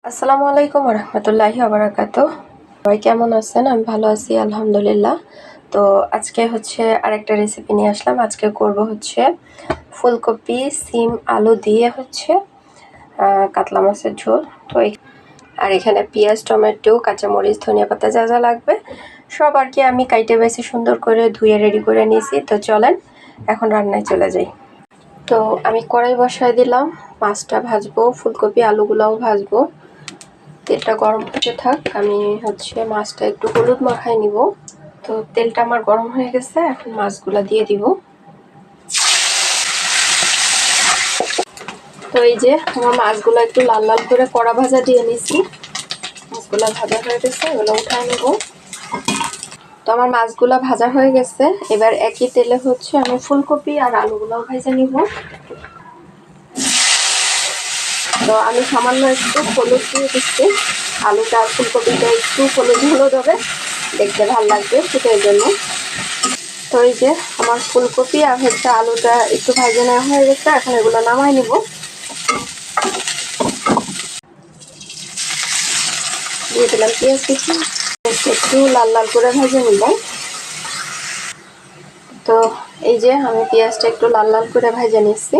আসসালামু আলাইকুম রহমতুল্লাহি ওবারাকাতুহ। সবাই কেমন আছেন? আমি ভালো আছি আলহামদুলিল্লাহ। তো আজকে হচ্ছে আরেকটা রেসিপি নিয়ে আসলাম। আজকে করব হচ্ছে ফুলকপি সিম আলু দিয়ে হচ্ছে কাতলা মাছের ঝোল। তো আর এখানে পেঁয়াজ টমেটো কাঁচামরিচ ধনিয়া পাতা যা যা লাগবে সব আর কি আমি কাইটে বেশি সুন্দর করে ধুয়ে রেডি করে নিয়েছি। তো চলেন এখন রান্নায় চলে যাই। তো আমি কড়াই বসায় দিলাম, মাছটা ভাজবো, ফুলকপি আলুগুলাও ভাজবো। তেলটা গরম হতে থাক, আমি হচ্ছে মাছটা একটু হলুদ মাখায় নিব। তো তেলটা আমার গরম হয়ে গেছে, এখন মাছগুলা দিয়ে দিব। তো এই যে আমার মাছগুলো একটু লাল লাল করে কড়া ভাজা দিয়ে নিছি। মাছগুলা ভাজা হয়ে গেছে, এগুলো উঠায় নেব। তো আমার মাছগুলা ভাজা হয়ে গেছে, এবার একই তেলে হচ্ছে আমি ফুলকপি আর আলুগুলাও ভেজে নিব। তো আমি সামান্য একটু হলুদ দিয়ে দিচ্ছি, আলুটা আর ফুলকপিটা একটু হলুদ হলুদ হবে, দেখতে ভালো লাগবে সেটার জন্য। তো এই যে আমার ফুলকপি আর হচ্ছে আলুটা একটু ভাজে নেওয়া হয়ে গেছে, এখন এগুলো নামাই নিব। দিয়ে দিলাম পেঁয়াজ কুচি, একটু লাল লাল করে ভেজে নিব। তো এই যে আমি পেঁয়াজটা একটু লাল লাল করে ভেজে নিচ্ছি,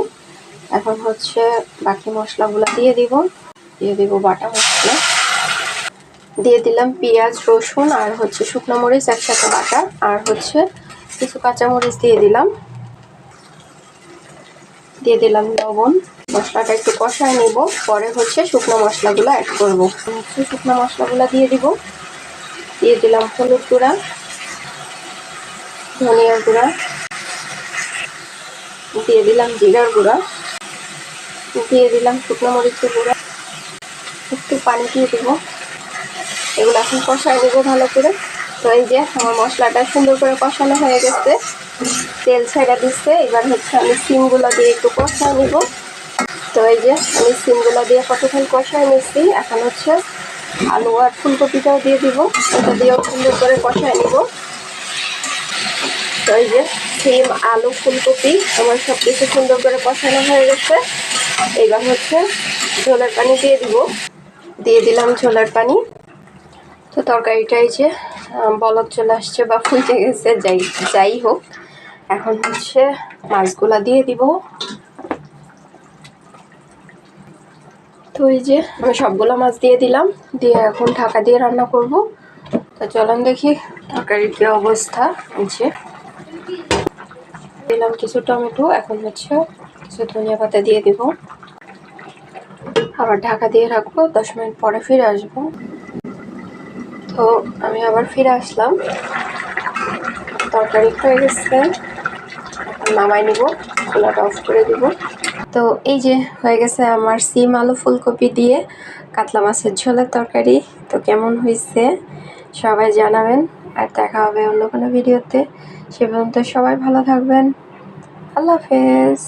এখন হচ্ছে বাকি মশলাগুলো দিয়ে দিব বাটা মশলা দিয়ে দিলাম, পেঁয়াজ রসুন আর হচ্ছে শুকনো মরিচ একসাথে বাটা, আর হচ্ছে কিছু কাঁচামরিচ দিয়ে দিলাম লবণ। মশলাটা একটু কষায় নিব, পরে হচ্ছে শুকনো মশলাগুলো অ্যাড করব। শুকনো মশলাগুলো দিয়ে দিলাম হলুদ গুঁড়া, ধনিয়ার গুঁড়া, দিয়ে দিলাম জিরার গুঁড়া, দিয়ে দিলাম শুকনো মরিচের গুঁড়া, একটু পানি দিয়ে দিব। এগুলো এখন কষায় নেব ভালো করে। তো এই যে আমার মশলাটা সুন্দর করে কষানো হয়ে গেছে, তেল ছেড়ে দিচ্ছে। এবার হচ্ছে আমি সিমগুলো দিয়ে একটু কষায় নিব। তো এই যে আমি সিমগুলো দিয়ে কতক্ষণ কষায় নিচ্ছি, এখন হচ্ছে আলু আর ফুলকপিটাও দিয়ে দিব, ওটা দিয়েও সুন্দর করে কষায় নিব। তো এই যে সিম আলু ফুলকপি আমার সব কিছু সুন্দর করে কষানো হয়ে গেছে। এবার হচ্ছে ঝোলের পানি দিয়ে দিলাম ঝোলের পানি। তো তরকারিটাই যে বলক চলে আসছে বা ফুটে গেছে, যাই হোক, এখন হচ্ছে মাছগুলা দিয়ে দিব। তো এই যে আমি সবগুলো মাছ দিয়ে দিলাম, দিয়ে এখন ঢাকা দিয়ে রান্না করব। তো চলুন দেখি তরকারির কি অবস্থা। যে দিলাম কিছু টমেটো, এখন হচ্ছে কিছু ধনিয়া পাতা দিয়ে দিব, আবার ঢাকা দিয়ে রাখবো, 10 মিনিট পরে ফিরে আসবো। তো আমি আবার ফিরে আসলাম, তরকারি হয়ে গেছে, নামাই নিব, চুলাটা অফ করে দিব। তো এই যে হয়ে গেছে আমার সিম আলু ফুলকপি দিয়ে কাতলা মাছের ঝোলের তরকারি। তো কেমন হয়েছে সবাই জানাবেন, আর দেখা হবে অন্য কোনো ভিডিওতে। সে পর্যন্ত সবাই ভালো থাকবেন, আল্লাহ হাফেজ।